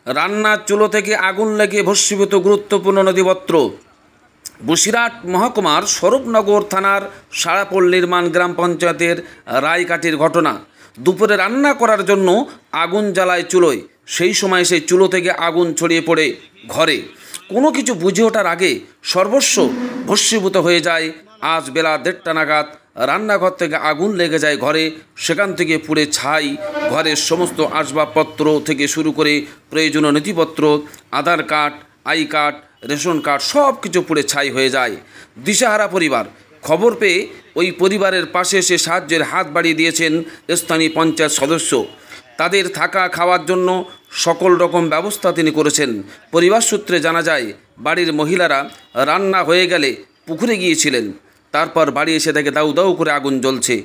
রান্নার চুলো থেকে আগুন লেগে ভস্মীভূত গুরুত্বপূর্ণ নথিপত্র। বসিরহাট মহকুমার স্বরূপনগর থানার সারাপোল নির্মাণ গ্রাম পঞ্চায়েতের রায়কাটির ঘটনা। দুপুরে রান্না করার জন্য আগুন জ্বালায় চুলোয়, সেই সময় সেই চুলো থেকে আগুন ছড়িয়ে পড়ে ঘরে। কোনো কিছু বুঝে ওঠার আগে সর্বস্ব ভস্মীভূত হয়ে যায়। আজ বেলা 1:30 নাগাদ রান্নাঘর থেকে আগুন লেগে যায় ঘরে। সেখান থেকে পুড়ে ছাই ঘরের সমস্ত আসবাবপত্র থেকে শুরু করে প্রয়োজনীয় নথিপত্র, Aadhaar card, I card, ration card সব কিছু পুড়ে ছাই হয়ে যায়। দিশাহারা পরিবার। খবর পেয়ে ওই পরিবারের পাশে এসে সাহায্যের হাত বাড়িয়ে দিয়েছেন স্থানীয় পঞ্চায়েত সদস্য। তাদের থাকা খাওয়ার জন্য সকল রকম ব্যবস্থা তিনি করেছেন। পরিবার সূত্রে জানা যায়, বাড়ির মহিলারা রান্না হয়ে গেলে পুকুরে গিয়েছিলেন। তারপর বাড়ি এসে দেখে দাউ দাউ করে আগুন জ্বলছে,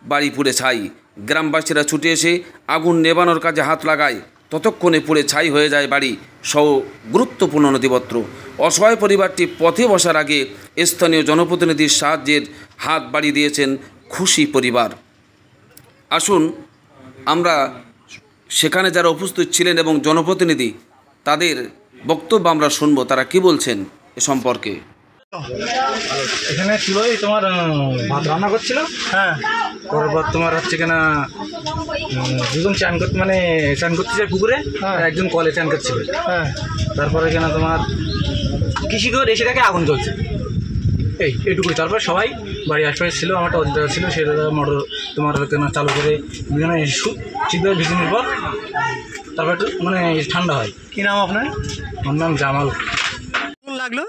বাড়ি পুড়ে ছাই। গ্রামবাসীরা ছুটে এসে আগুন নেভানোর কাজে হাত লাগায়। ততক্ষণে পুড়ে ছাই হয়ে যায় বাড়ি সহ গুরুত্বপূর্ণ নথিপত্র। অসহায় পরিবারটি পথে বসার আগে স্থানীয় জনপ্রতিনিধির সাহায্যের হাত বাড়িয়ে দিয়েছেন খুশি পরিবার। আসুন আমরা সেখানে যারা উপস্থিত ছিলেন এবং জনপ্রতিনিধি তাদের বক্তব্য আমরা শুনব, তারা কি বলছেন এ সম্পর্কে। এখানে চুলোই তোমার ভাত রান্না করছিল। হ্যাঁ, তারপর তোমার হচ্ছে কিনা দুজন চান করতে চান করতে যায় পুকুরে, একজন কলে চান করছিল। হ্যাঁ, তারপরে এখানে তোমার কৃষি করে এসে দেখে আগুন জ্বলছে, এইটুকুই। তারপর সবাই বাড়ির আশপাশে ছিল, আমার অধিকার ছিল, সেটা মোটর তোমার চালু করে ঠিকভাবে ভিজনের পর তারপর একটু ঠান্ডা হয়। কী নাম আপনার? আমার নাম জামাল। লাগলো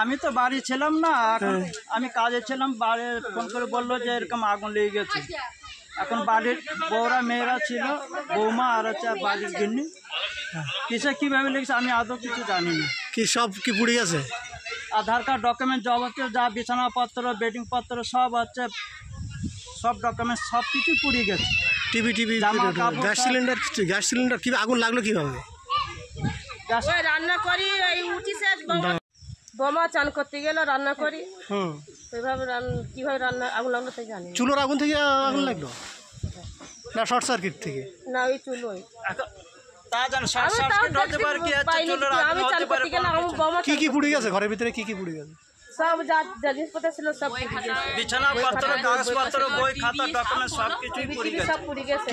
আমি তো বাড়ি ছিলাম না, এখন আমি কাজে ছিলাম। বাড়ি ফোন করে বললো যে এরকম আগুন লেগে গেছে। এখন বাড়ির বউরা মেয়েরা ছিল, বৌমা আর হচ্ছে বাড়ির গিন্নি। কিসে কীভাবে লেগেছে আমি আদৌ কিছু জানি না। কি সব কি পুড়ে গেছে? আধার কার্ড, ডকুমেন্ট যাবতীয় যা বিছানাপত্র, বেডিং পত্র সব হচ্ছে, সব ডকুমেন্ট সব কিছু পুড়ে গেছে। টিভি গ্যাস সিলিন্ডার কি আগুন লাগলো কিভাবে? রান্না করি বোমা চান করতে গেলে রান্না করি, ওইভাবে কিভাবে রান্না আগুন লাগলো তাই জানি। চুলোর আগুন থেকে আগুন লাগলো না শর্ট সার্কিট থেকে? না, ওই চুলোই। কি কি পুড়ে গেছে ঘরের ভিতরে? কি কি পুড়ে গেছে? সব যা জিনিসপত্র ছিল সব বিছানাপত্র, কাগজপত্র, বই খাতা, ডকুমেন্ট সব কিছুই পুড়ে গেছে।